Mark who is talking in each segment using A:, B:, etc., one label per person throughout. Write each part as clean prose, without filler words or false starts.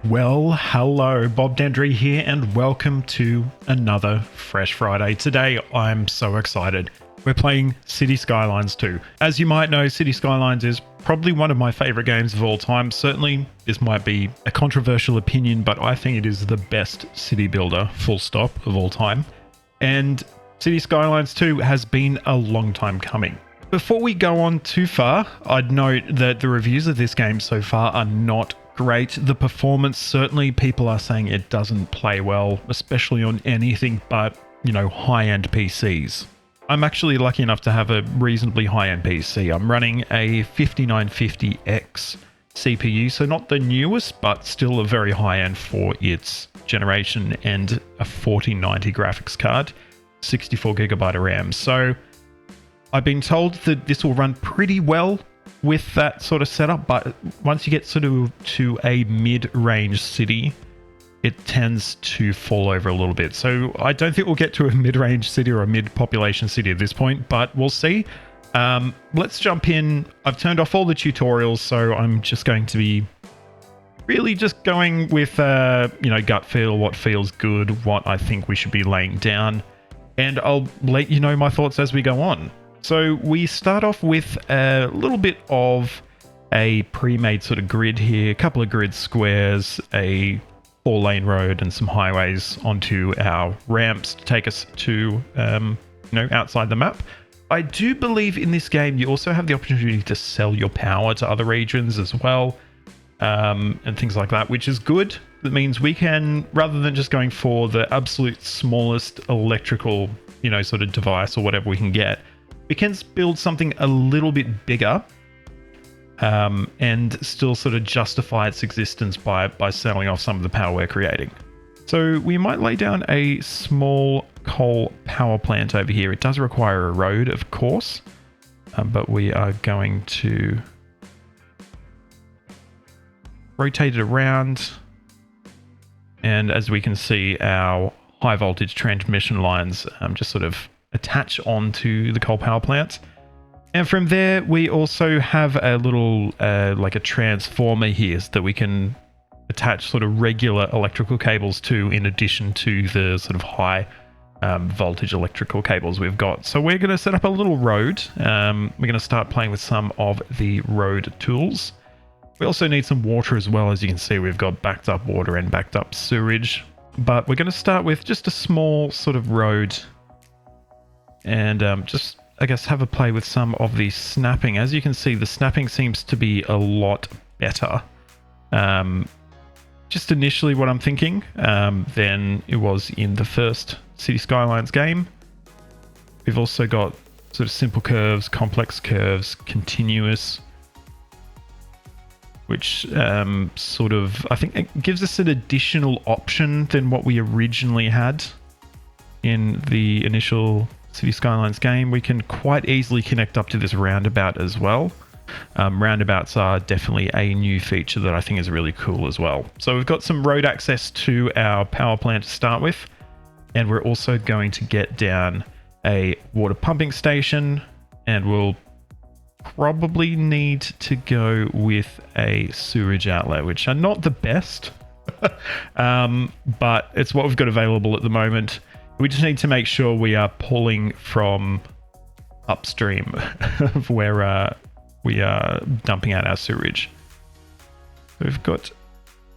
A: Well, hello, Bob Dendry here, and welcome to another Fresh Friday. Today, I'm so excited. We're playing Cities Skylines 2. As you might know, Cities Skylines is probably one of my favorite games of all time. Certainly, this might be a controversial opinion, but I think it is the best city builder, full stop, of all time. And Cities Skylines 2 has been a long time coming. Before we go on too far, I'd note that the reviews of this game so far are not great. The performance, certainly people are saying it doesn't play well, especially on anything but, high-end PCs. I'm actually lucky enough to have a reasonably high-end PC. I'm running a 5950X CPU, so not the newest, but still a very high-end for its generation, and a 4090 graphics card, 64GB of RAM. So I've been told that this will run pretty well with that sort of setup, but once you get sort of to a mid-range city, it tends to fall over a little bit. So I don't think we'll get to a mid-range city or a mid-population city at this point, but we'll see. Let's jump in. I've turned off all the tutorials, so I'm just going to be really just going with, gut feel, what feels good, what I think we should be laying down, and I'll let you know my thoughts as we go on. So we start off with a little bit of a pre-made sort of grid here, a couple of grid squares, a 4-lane road and some highways onto our ramps to take us to, outside the map. I do believe in this game you also have the opportunity to sell your power to other regions as well, and things like that, which is good. That means we can, rather than just going for the absolute smallest electrical, sort of device or whatever we can get, we can build something a little bit bigger, and still sort of justify its existence by selling off some of the power we're creating. So we might lay down a small coal power plant over here. It does require a road, of course, but we are going to rotate it around. And as we can see, our high voltage transmission lines just sort of attach onto the coal power plant. And from there, we also have a little, like a transformer here so that we can attach sort of regular electrical cables to, in addition to the sort of high voltage electrical cables we've got. So we're going to set up a little road. We're going to start playing with some of the road tools. We also need some water as well. As you can see, we've got backed up water and backed up sewage. But we're going to start with just a small sort of road, and just, I guess, have a play with some of the snapping. As you can see, the snapping seems to be a lot better, just initially what I'm thinking, than it was in the first City Skylines game. We've also got sort of simple curves, complex curves, continuous, which sort of, I think it gives us an additional option than what we originally had in the initial City Skylines game. We can quite easily connect up to this roundabout as well. Roundabouts are definitely a new feature that I think is really cool as well. So we've got some road access to our power plant to start with, and we're also going to get down a water pumping station, and we'll probably need to go with a sewage outlet, which are not the best, but it's what we've got available at the moment. We just need to make sure we are pulling from upstream of where we are dumping out our sewage. We've got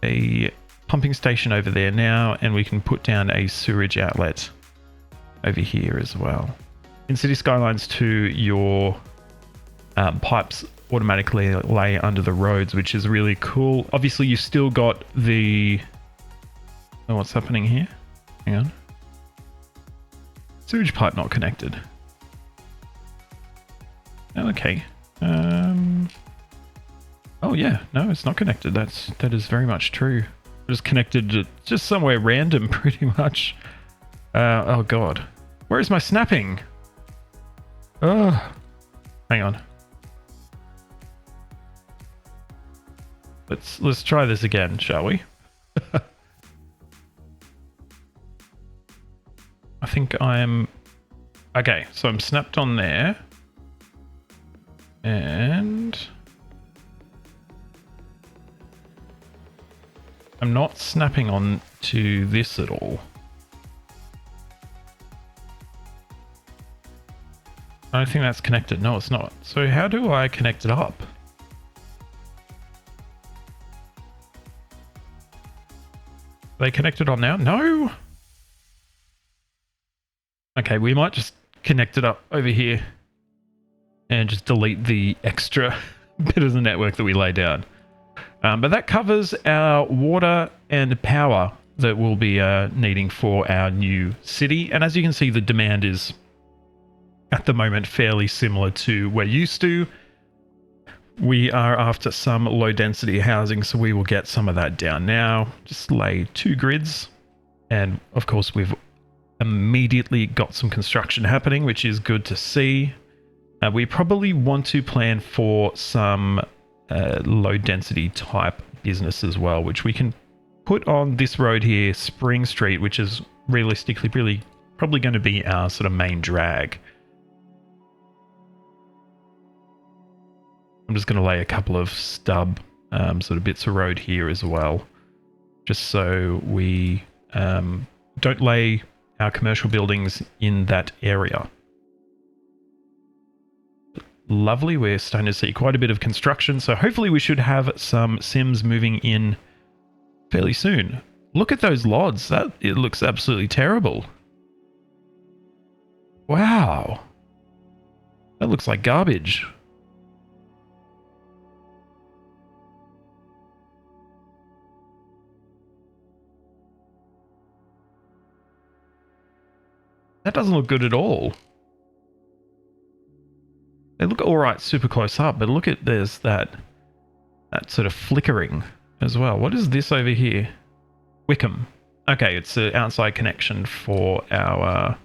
A: a pumping station over there now, and we can put down a sewage outlet over here as well. In City Skylines 2, your pipes automatically lay under the roads, which is really cool. Obviously, you've still got the... Oh, what's happening here? Hang on. Sewage pipe not connected. Okay. Oh yeah, no, it's not connected. That is very much true. Just connected to just somewhere random, pretty much. Oh god, where is my snapping? Oh, hang on. Let's try this again, shall we? I think I'm... Okay, so I'm snapped on there. And... I'm not snapping on to this at all. I don't think that's connected. No, it's not. So how do I connect it up? Are they connected on now? No! Okay, we might just connect it up over here and just delete the extra bit of the network that we lay down. But that covers our water and power that we'll be needing for our new city. And as you can see, the demand is at the moment fairly similar to we're used to. We are after some low density housing, so we will get some of that down now. Just lay 2 grids. And of course, we've immediately got some construction happening, which is good to see. We probably want to plan for some low density type business as well, which we can put on this road here, Spring Street, which is realistically really probably going to be our sort of main drag. I'm just going to lay a couple of stub sort of bits of road here as well, just so we don't lay our commercial buildings in that area. Lovely, we're starting to see quite a bit of construction, so hopefully we should have some Sims moving in fairly soon. Look at those lods, it looks absolutely terrible. Wow, that looks like garbage. That doesn't look good at all. They look all right super close up, but look at there's that sort of flickering as well. What is this over here? Wickham. Okay, it's an outside connection for our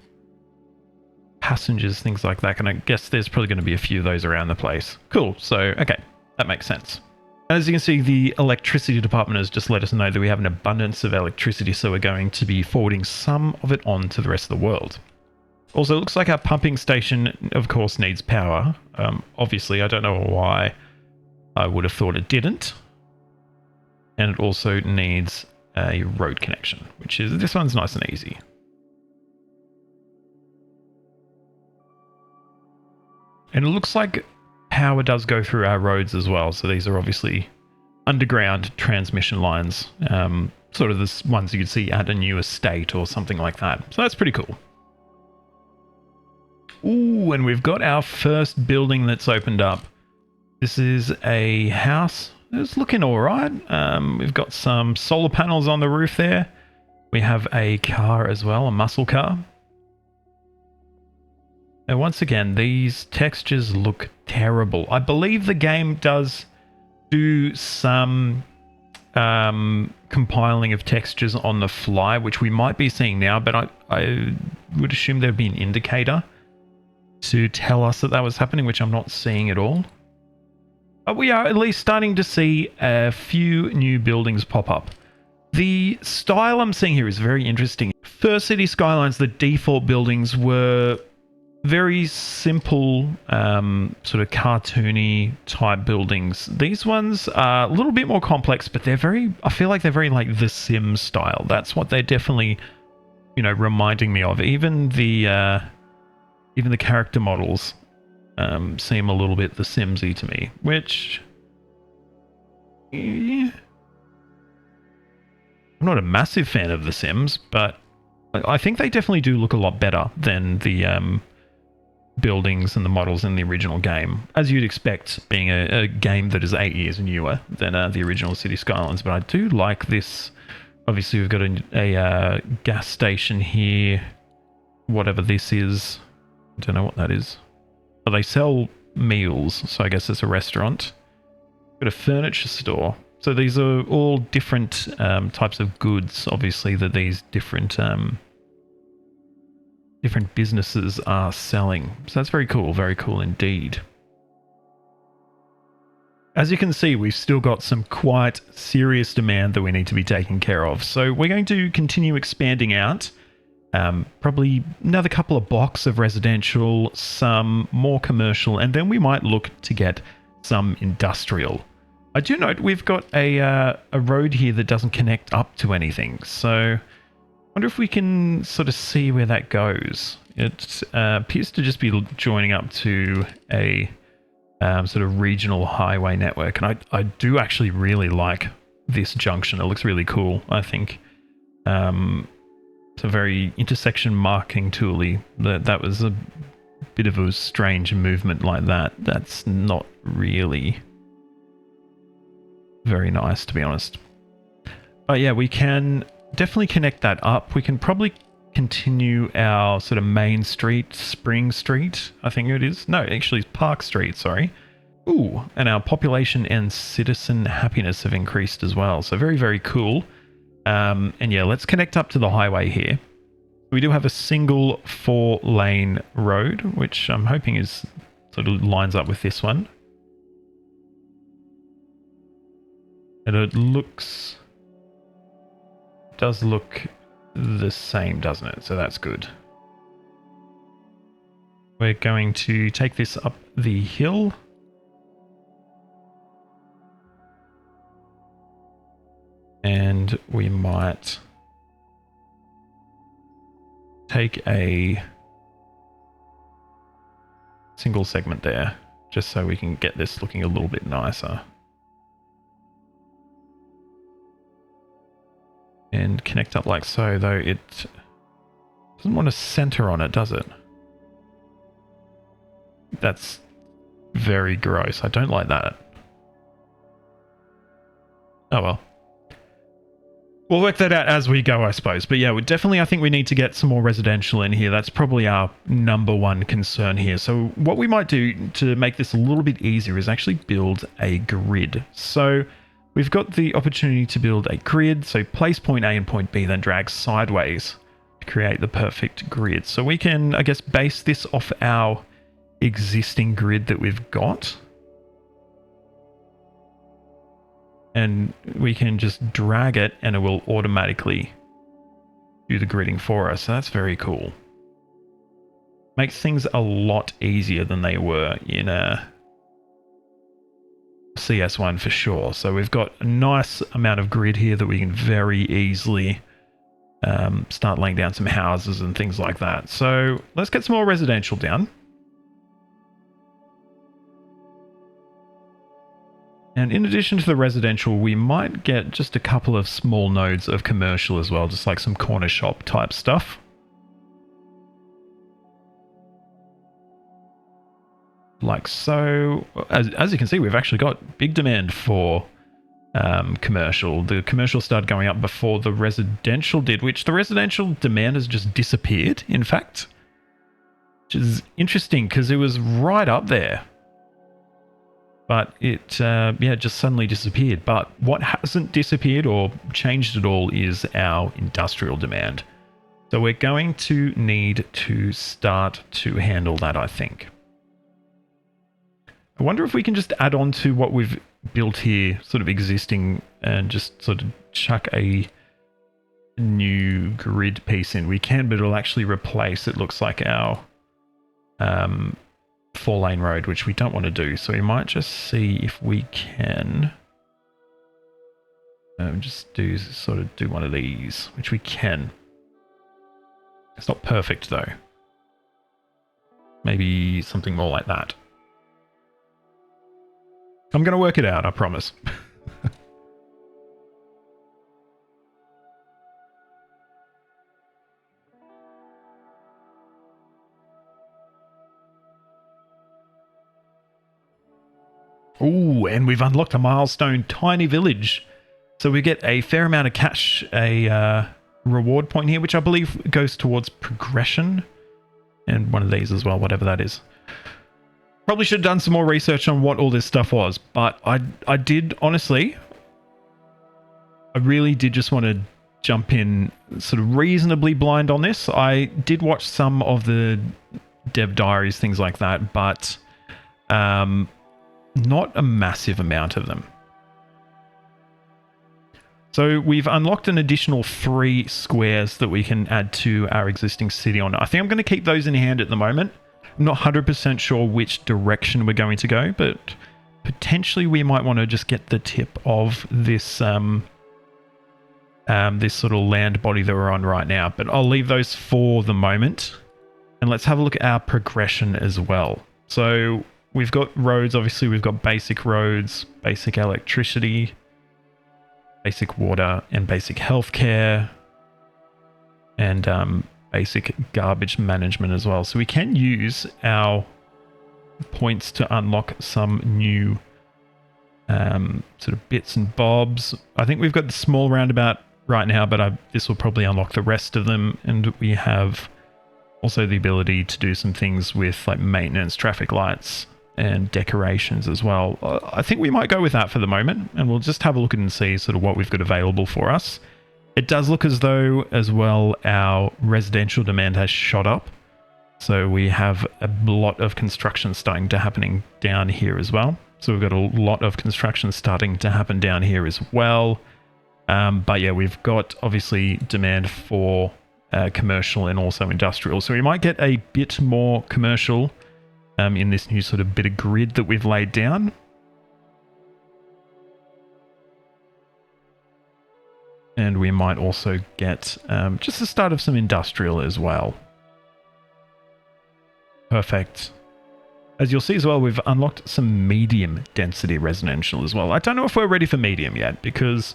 A: passengers, things like that. And I guess there's probably going to be a few of those around the place. Cool. So, okay, that makes sense. As you can see, the electricity department has just let us know that we have an abundance of electricity, so we're going to be forwarding some of it on to the rest of the world. Also, it looks like our pumping station, of course, needs power. Obviously, I don't know why I would have thought it didn't. And it also needs a road connection, which is, this one's nice and easy. And it looks like power does go through our roads as well. So these are obviously underground transmission lines, sort of the ones you could see at a new estate or something like that. So that's pretty cool. Ooh, and we've got our first building that's opened up. This is a house. It's looking all right. We've got some solar panels on the roof there. We have a car as well, a muscle car. And once again, these textures look terrible. I believe the game does do some compiling of textures on the fly, which we might be seeing now, but I would assume there'd be an indicator to tell us that that was happening, which I'm not seeing at all. But we are at least starting to see a few new buildings pop up. The style I'm seeing here is very interesting. For Cities Skylines, the default buildings were very simple, sort of cartoony type buildings. These ones are a little bit more complex, but they're very, I feel like they're very like The Sims style. That's what they're definitely, you know, reminding me of. Even the character models seem a little bit The Sims-y to me, which, yeah, I'm not a massive fan of The Sims, but I think they definitely do look a lot better than the buildings and the models in the original game, as you'd expect, being a game that is 8 years newer than the original City Skylines. But I do like this. Obviously, we've got a gas station here, whatever this is. I don't know what that is. Oh, they sell meals, so I guess it's a restaurant. Got a furniture store. So these are all different types of goods, obviously, that these different businesses are selling. So that's very cool indeed. As you can see, we've still got some quite serious demand that we need to be taking care of. So we're going to continue expanding out. Probably another couple of blocks of residential, some more commercial, and then we might look to get some industrial. I do note we've got a road here that doesn't connect up to anything. So I wonder if we can sort of see where that goes. It appears to just be joining up to a sort of regional highway network. And I do actually really like this junction. It looks really cool, I think. It's a very intersection marking tooly. That was a bit of a strange movement like that. That's not really very nice, to be honest. But yeah, we can definitely connect that up. We can probably continue our sort of main street, Spring Street, I think it is. No, actually it's Park Street, sorry. Ooh, and our population and citizen happiness have increased as well. So very, very cool. And yeah, let's connect up to the highway here. We do have a single 4-lane road, which I'm hoping is sort of lines up with this one. And it does look the same, doesn't it? So that's good. We're going to take this up the hill. And we might take a single segment there, just so we can get this looking a little bit nicer. And connect up like so, though it doesn't want to center on it, does it? That's very gross. I don't like that. Oh well. We'll work that out as we go, I suppose. But yeah, I think we need to get some more residential in here. That's probably our number one concern here. So what we might do to make this a little bit easier is actually build a grid. So we've got the opportunity to build a grid. So place point A and point B, then drag sideways to create the perfect grid. So we can, I guess, base this off our existing grid that we've got. And we can just drag it and it will automatically do the gridding for us. So that's very cool. Makes things a lot easier than they were in a CS1 for sure. So we've got a nice amount of grid here that we can very easily start laying down some houses and things like that. So let's get some more residential down. And in addition to the residential, we might get just a couple of small nodes of commercial as well, just like some corner shop type stuff. Like so. As you can see, we've actually got big demand for commercial. The commercial started going up before the residential did, which the residential demand has just disappeared, in fact. Which is interesting because it was right up there. But it just suddenly disappeared. But what hasn't disappeared or changed at all is our industrial demand. So we're going to need to start to handle that, I think. I wonder if we can just add on to what we've built here, sort of existing, and just sort of chuck a new grid piece in. We can, but it'll actually replace, it looks like, our 4-lane road, which we don't want to do. So we might just see if we can just do one of these, which we can. It's not perfect though. Maybe something more like that. I'm going to work it out, I promise. Ooh, and we've unlocked a milestone tiny village. So we get a fair amount of cash, a reward point here, which I believe goes towards progression. And one of these as well, whatever that is. Probably should have done some more research on what all this stuff was. But I did, honestly, I really did just want to jump in sort of reasonably blind on this. I did watch some of the dev diaries, things like that, but not a massive amount of them. So we've unlocked an additional 3 squares that we can add to our existing city on. I think I'm going to keep those in hand at the moment. I'm not 100% sure which direction we're going to go, but potentially we might want to just get the tip of this this sort of land body that we're on right now, but I'll leave those for the moment. And let's have a look at our progression as well. So we've got roads, obviously we've got basic roads, basic electricity, basic water, and basic healthcare, and basic garbage management as well. So we can use our points to unlock some new sort of bits and bobs. I think we've got the small roundabout right now, but this will probably unlock the rest of them. And we have also the ability to do some things with like maintenance, traffic lights, and decorations as well. I think we might go with that for the moment, and we'll just have a look and see sort of what we've got available for us. It does look as though as well our residential demand has shot up. So we have a lot of construction starting to happening down here as well. So we've got a lot of construction starting to happen down here as well. But yeah, we've got obviously demand for commercial and also industrial. So we might get a bit more commercial in this new sort of bit of grid that we've laid down. And we might also get just the start of some industrial as well. Perfect. As you'll see as well, we've unlocked some medium density residential as well. I don't know if we're ready for medium yet, because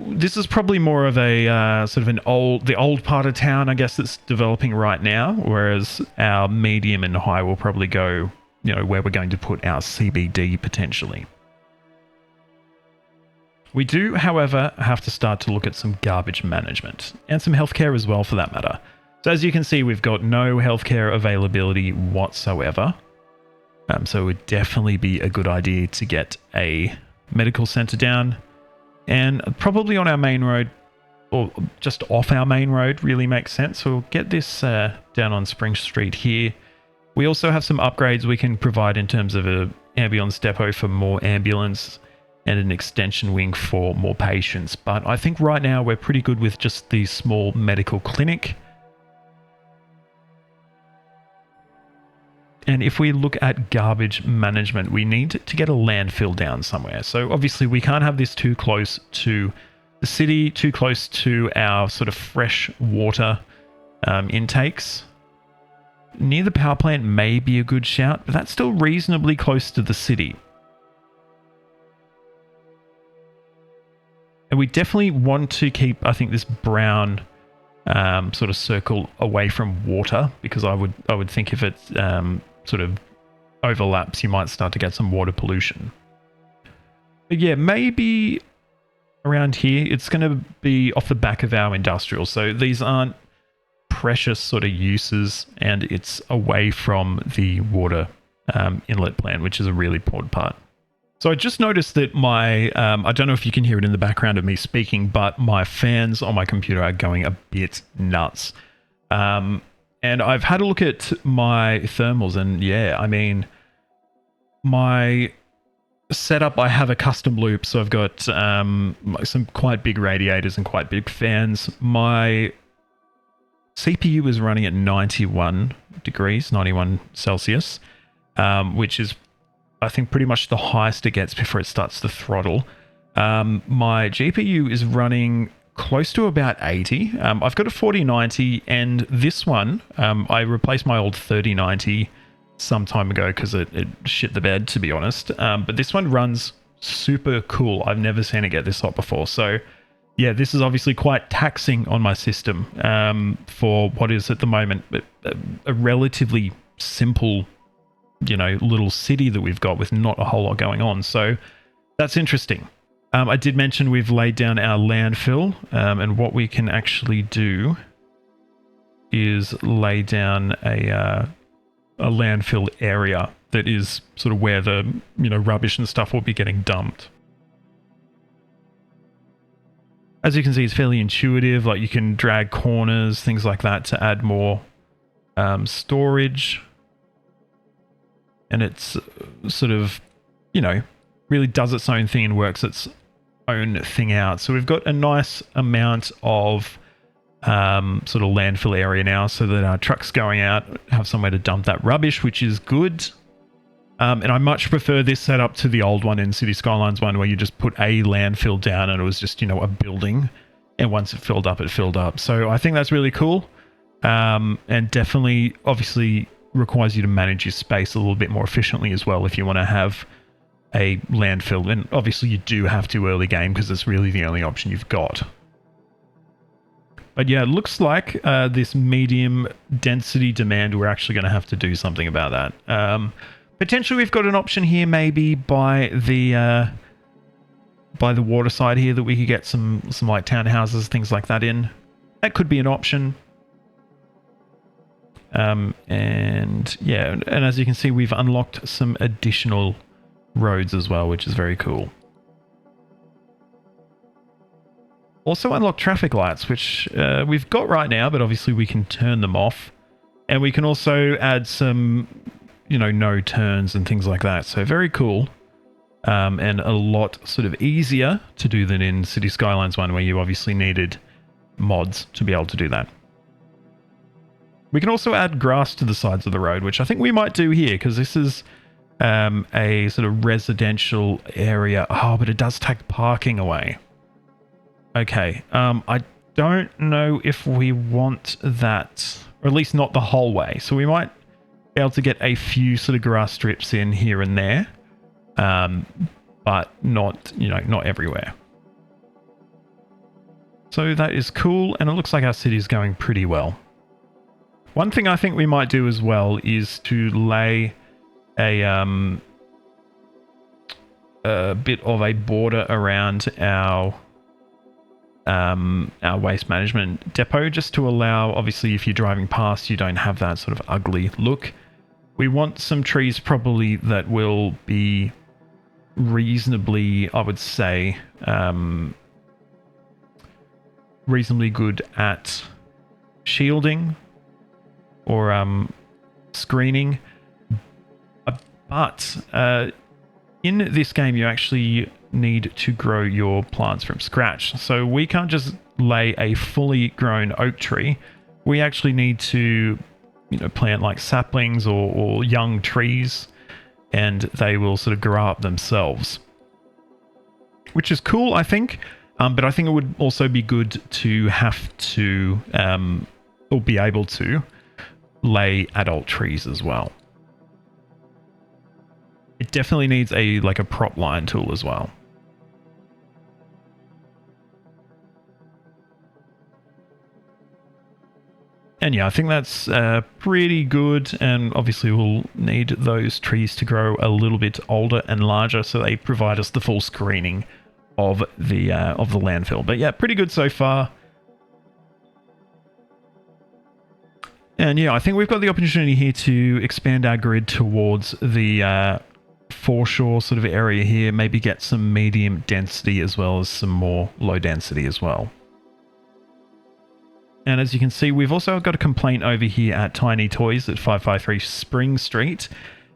A: this is probably more of a sort of the old part of town, I guess, that's developing right now, whereas our medium and high will probably go, you know, where we're going to put our CBD potentially. We do, however, have to start to look at some garbage management and some healthcare as well, for that matter. So as you can see, we've got no healthcare availability whatsoever. So it would definitely be a good idea to get a medical center down, and probably on our main road, or just off our main road, really makes sense. So we'll get this down on Spring Street here. We also have some upgrades we can provide in terms of an ambulance depot for more ambulance and an extension wing for more patients. But I think right now we're pretty good with just the small medical clinic. And if we look at garbage management, we need to get a landfill down somewhere. So obviously we can't have this too close to the city, too close to our sort of fresh water intakes. Near the power plant may be a good shout, but that's still reasonably close to the city. And we definitely want to keep, I think, this brown sort of circle away from water, because I would think if it's sort of overlaps, you might start to get some water pollution. But yeah, maybe around here, it's going to be off the back of our industrial. So these aren't precious sort of uses, and it's away from the water inlet plant, which is a really important part. So I just noticed that my, I don't know if you can hear it in the background of me speaking, but my fans on my computer are going a bit nuts. And I've had a look at my thermals, and yeah, I mean, my setup, I have a custom loop, so I've got some quite big radiators and quite big fans. My CPU is running at 91 degrees, 91 Celsius, which is, I think, pretty much the highest it gets before it starts to throttle. My GPU is running close to about 80. I've got a 4090, and this one, I replaced my old 3090 some time ago because it shit the bed, to be honest. But this one runs super cool. I've never seen it get this hot before. So yeah, this is obviously quite taxing on my system for what is at the moment a relatively simple, you know, little city that we've got with not a whole lot going on. So that's interesting. I did mention we've laid down our landfill, and what we can actually do is lay down a landfill area that is sort of where the, you know, rubbish and stuff will be getting dumped. As you can see, it's fairly intuitive. Like, you can drag corners, things like that, to add more storage. And it's sort of, you know, really does its own thing and works its own thing out. So we've got a nice amount of sort of landfill area now, so that our trucks going out have somewhere to dump that rubbish, which is good. And I much prefer this setup to the old one in City Skylines 1 where you just put a landfill down and it was just, a building. And once it filled up, it filled up. So I think that's really cool. And definitely, obviously, requires you to manage your space a little bit more efficiently as well if you want to have a landfill. And obviously you do have to early game because it's really the only option you've got. But yeah, it looks like this medium density demand, we're actually going to have to do something about that. Potentially we've got an option here maybe by the water side here that we could get some like townhouses, things like that in. That could be an option. And yeah, and as you can see, we've unlocked some additional roads as well, which is very cool. Also unlock traffic lights, which we've got right now, but obviously we can turn them off. And we can also add some, no turns and things like that. So very cool. And a lot sort of easier to do than in City Skylines 1, where you obviously needed mods to be able to do that. We can also add grass to the sides of the road, which I think we might do here, because this is a sort of residential area. Oh, but it does take parking away. Okay, I don't know if we want that, or at least not the whole way. So we might be able to get a few sort of grass strips in here and there, but not, not everywhere. So that is cool, and it looks like our city is going pretty well. One thing I think we might do as well is to lay a bit of a border around our waste management depot, just to allow, obviously, if you're driving past, you don't have that sort of ugly look. We want some trees probably that will be reasonably, I would say, reasonably good at shielding or screening. But in this game, you actually need to grow your plants from scratch. So we can't just lay a fully grown oak tree. We actually need to, plant like saplings or young trees, and they will sort of grow up themselves, which is cool, I think. But I think it would also be good to have to, or be able to, lay adult trees as well. It definitely needs a prop line tool as well. And yeah, I think that's pretty good, and obviously we'll need those trees to grow a little bit older and larger, so they provide us the full screening of the landfill. But yeah, pretty good so far. And yeah, I think we've got the opportunity here to expand our grid towards the foreshore sort of area here, maybe get some medium density as well as some more low density as well. And as you can see, we've also got a complaint over here at Tiny Toys at 553 Spring Street.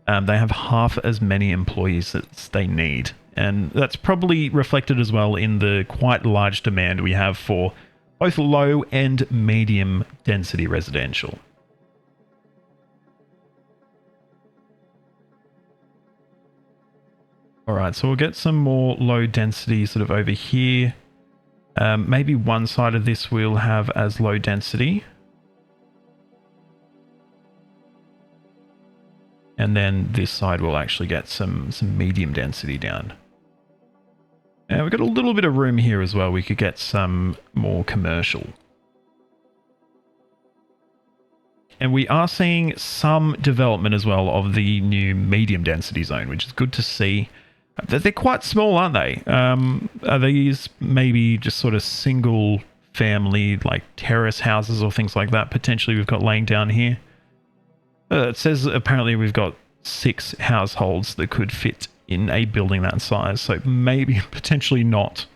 A: They have half as many employees as they need. And that's probably reflected as well in the quite large demand we have for both low and medium density residential. All right, so we'll get some more low density sort of over here. Maybe one side of this we'll have as low density. And then this side will actually get some medium density down. And we've got a little bit of room here as well. We could get some more commercial. And we are seeing some development as well of the new medium density zone, which is good to see. They're quite small, aren't they? Are these maybe just sort of single family, like terrace houses or things like that? Potentially we've got laying down here. It says apparently we've got 6 households that could fit in a building that size. So maybe potentially not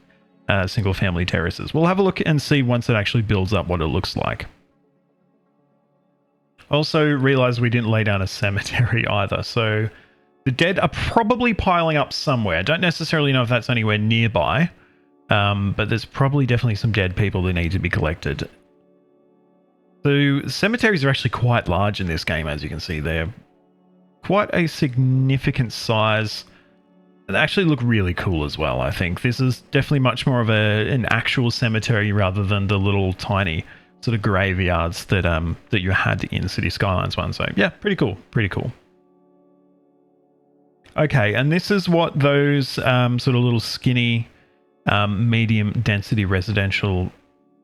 A: single family terraces. We'll have a look and see once it actually builds up what it looks like. Also realized we didn't lay down a cemetery either. So the dead are probably piling up somewhere. I don't necessarily know if that's anywhere nearby, but there's probably definitely some dead people that need to be collected. So cemeteries are actually quite large in this game, as you can see. They're quite a significant size. They actually look really cool as well, I think. This is definitely much more of an actual cemetery rather than the little tiny sort of graveyards that that you had in City Skylines 1. So yeah, pretty cool, pretty cool. Okay, and this is what those sort of little skinny medium density residential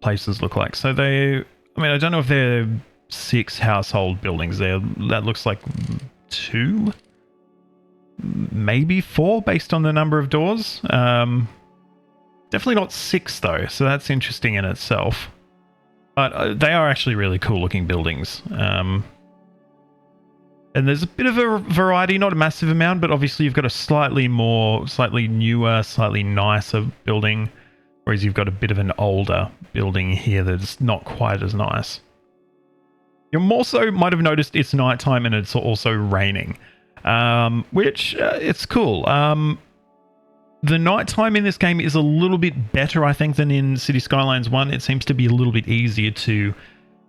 A: places look like. So they, I mean, I don't know if they're 6 household buildings there. That looks like 2, maybe 4 based on the number of doors. Definitely not 6 though, so that's interesting in itself. But they are actually really cool looking buildings. And there's a bit of a variety, not a massive amount, but obviously you've got a slightly newer, slightly nicer building, whereas you've got a bit of an older building here that's not quite as nice. You also might have noticed it's nighttime and it's also raining, which it's cool. The nighttime in this game is a little bit better, I think, than in City Skylines 1. It seems to be a little bit easier to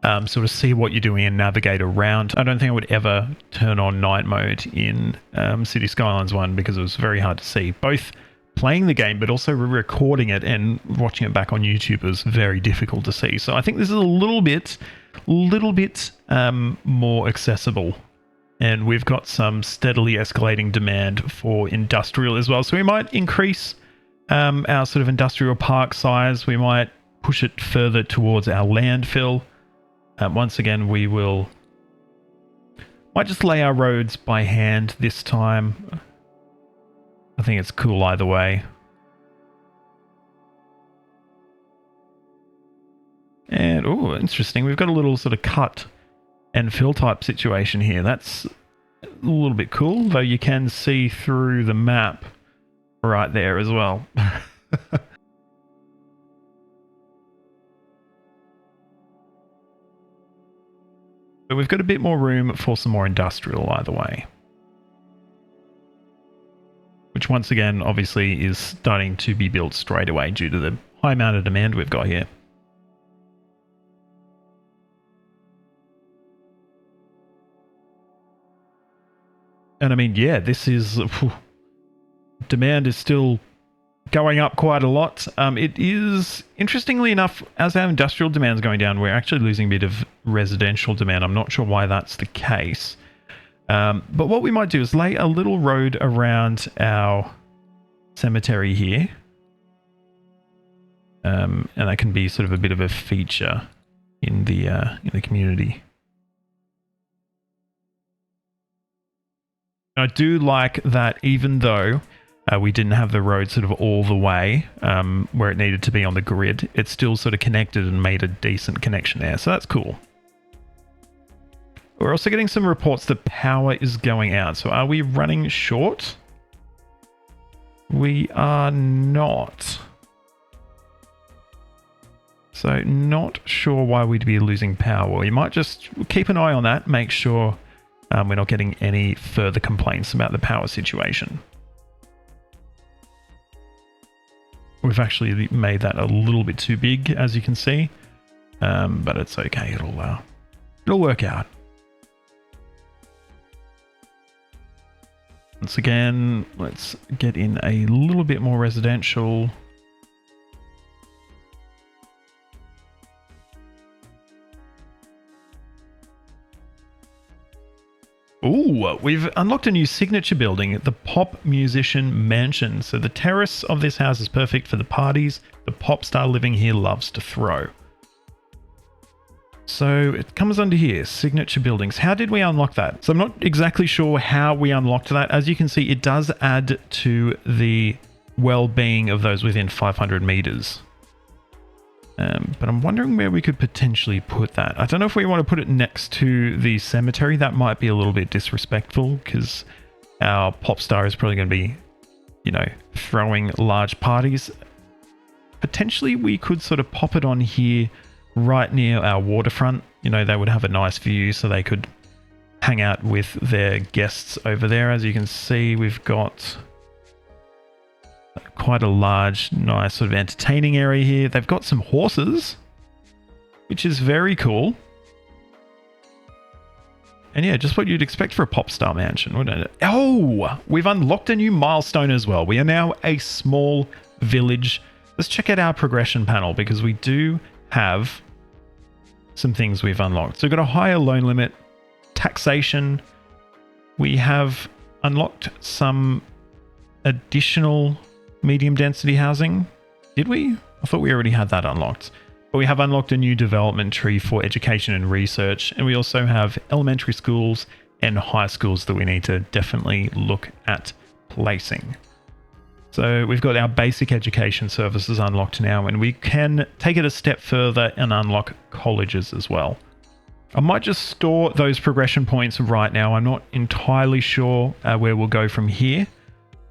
A: sort of see what you're doing and navigate around. I don't think I would ever turn on night mode in City Skylines 1 because it was very hard to see. Both playing the game but also recording it and watching it back on YouTube was very difficult to see. So I think this is a little bit more accessible. And we've got some steadily escalating demand for industrial as well. So we might increase our sort of industrial park size. We might push it further towards our landfill. Once again, we might just lay our roads by hand this time. I think it's cool either way. And, oh, interesting. We've got a little sort of cut and fill type situation here. That's a little bit cool, though you can see through the map right there as well. But we've got a bit more room for some more industrial either way. Which once again, obviously, is starting to be built straight away due to the high amount of demand we've got here. And I mean, yeah, this is... demand is still going up quite a lot. It is, interestingly enough, as our industrial demand is going down, we're actually losing a bit of residential demand. I'm not sure why that's the case. But what we might do is lay a little road around our cemetery here. And that can be sort of a bit of a feature in the community. I do like that even though we didn't have the road sort of all the way where it needed to be on the grid, it still sort of connected and made a decent connection there. So that's cool. We're also getting some reports that power is going out. So are we running short? We are not. So not sure why we'd be losing power. We might just keep an eye on that, make sure we're not getting any further complaints about the power situation. We've actually made that a little bit too big, as you can see, but it's okay. It'll work out. Once again, let's get in a little bit more residential. Ooh, we've unlocked a new signature building, the Pop Musician Mansion. So the terrace of this house is perfect for the parties the pop star living here loves to throw. So it comes under here, signature buildings. How did we unlock that? So I'm not exactly sure how we unlocked that. As you can see, it does add to the well-being of those within 500 meters. But I'm wondering where we could potentially put that. I don't know if we want to put it next to the cemetery. That might be a little bit disrespectful because our pop star is probably going to be, you know, throwing large parties. Potentially we could sort of pop it on here right near our waterfront. You know, they would have a nice view so they could hang out with their guests over there. As you can see, we've got quite a large, nice sort of entertaining area here. They've got some horses, which is very cool. And yeah, just what you'd expect for a pop star mansion, wouldn't it? Oh, we've unlocked a new milestone as well. We are now a small village. Let's check out our progression panel because we do have some things we've unlocked. So we've got a higher loan limit, taxation. We have unlocked some additional medium density housing. Did we? I thought we already had that unlocked. But we have unlocked a new development tree for education and research. And we also have elementary schools and high schools that we need to definitely look at placing. So we've got our basic education services unlocked now, and we can take it a step further and unlock colleges as well. I might just store those progression points right now. I'm not entirely sure where we'll go from here.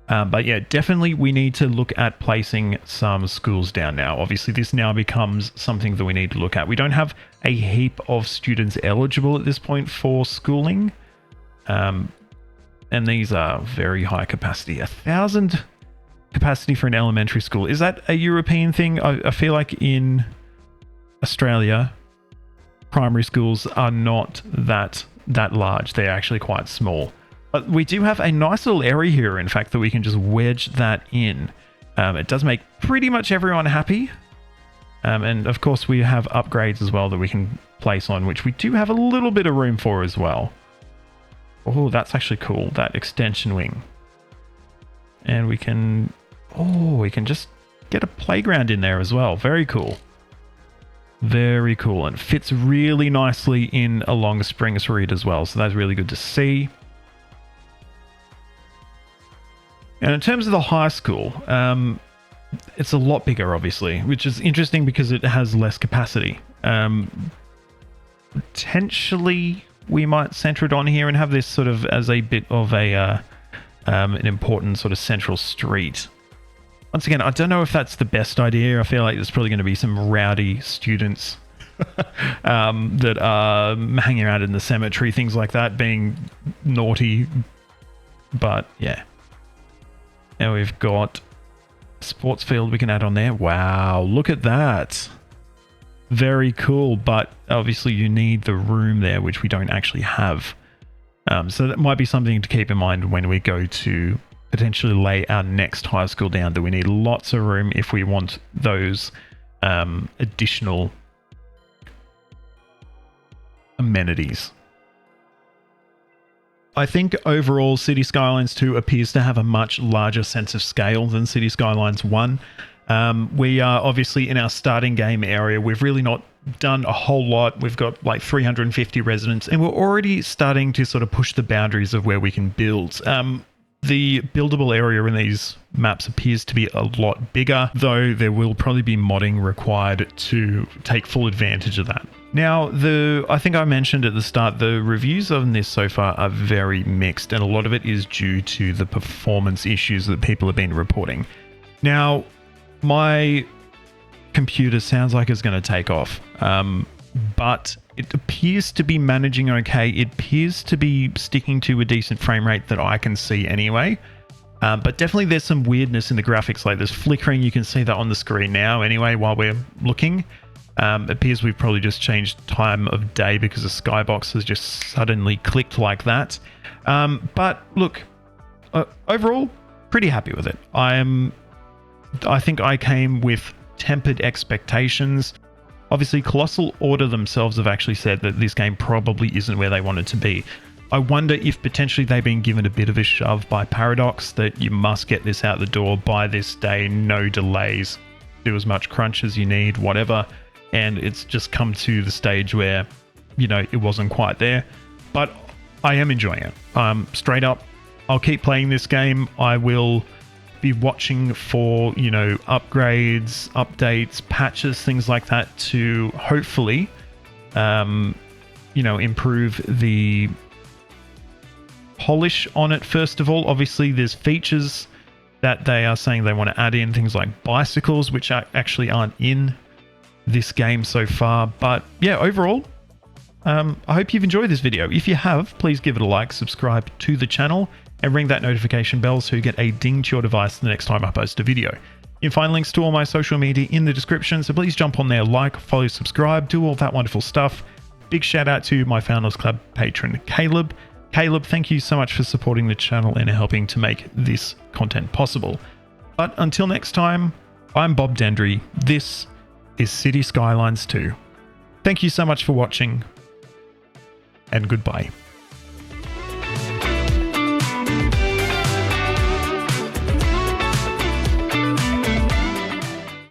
A: But yeah, definitely we need to look at placing some schools down now. Obviously, this now becomes something that we need to look at. We don't have a heap of students eligible at this point for schooling. And these are very high capacity. 1,000 capacity for an elementary school. Is that a European thing? I feel like in Australia, primary schools are not that large. They're actually quite small. But we do have a nice little area here, in fact, that we can just wedge that in. It does make pretty much everyone happy. And of course, we have upgrades as well that we can place on, which we do have a little bit of room for as well. Oh, that's actually cool. That extension wing. And we can just get a playground in there as well. Very cool. Very cool. And it fits really nicely in along Spring Street as well. So that's really good to see. And in terms of the high school, it's a lot bigger, obviously, which is interesting because it has less capacity. Potentially, we might center it on here and have this sort of as a bit of an important sort of central street. Once again, I don't know if that's the best idea. I feel like there's probably going to be some rowdy students that are hanging around in the cemetery, things like that, being naughty. But yeah. Now we've got a sports field we can add on there. Wow, look at that. Very cool, but obviously you need the room there, which we don't actually have. So that might be something to keep in mind when we go to potentially lay our next high school down, that we need lots of room if we want those additional amenities. I think overall Cities Skylines 2 appears to have a much larger sense of scale than Cities Skylines 1. We are obviously in our starting game area. We've really not done a whole lot. We've got like 350 residents, and we're already starting to sort of push the boundaries of where we can build. The buildable area in these maps appears to be a lot bigger, though there will probably be modding required to take full advantage of that. Now, I think I mentioned at the start, the reviews on this so far are very mixed, and a lot of it is due to the performance issues that people have been reporting. Now, my computer sounds like it's going to take off, but it appears to be managing okay. It appears to be sticking to a decent frame rate that I can see anyway. But definitely there's some weirdness in the graphics, like there's flickering. You can see that on the screen now anyway while we're looking. It appears we've probably just changed time of day because the skybox has just suddenly clicked like that. But look, overall, pretty happy with it. I think I came with tempered expectations. Obviously, Colossal Order themselves have actually said that this game probably isn't where they want it to be. I wonder if potentially they've been given a bit of a shove by Paradox that you must get this out the door by this day, no delays, do as much crunch as you need, whatever. And it's just come to the stage where, you know, it wasn't quite there. But I am enjoying it. Straight up, I'll keep playing this game. I will be watching for, you know, upgrades, updates, patches, things like that to hopefully, you know, improve the polish on it. First of all, obviously there's features that they are saying they want to add in, things like bicycles, which actually aren't in this game so far. But yeah, overall, I hope you've enjoyed this video. If you have, please give it a like, subscribe to the channel, and ring that notification bell so you get a ding to your device the next time I post a video. You can find links to all my social media in the description, so please jump on there, like, follow, subscribe, do all that wonderful stuff. big shout out to my Founders Club patron, Caleb. Caleb, thank you so much for supporting the channel and helping to make this content possible. But until next time, I'm Bob Dendry. This is City Skylines 2. Thank you so much for watching, and goodbye.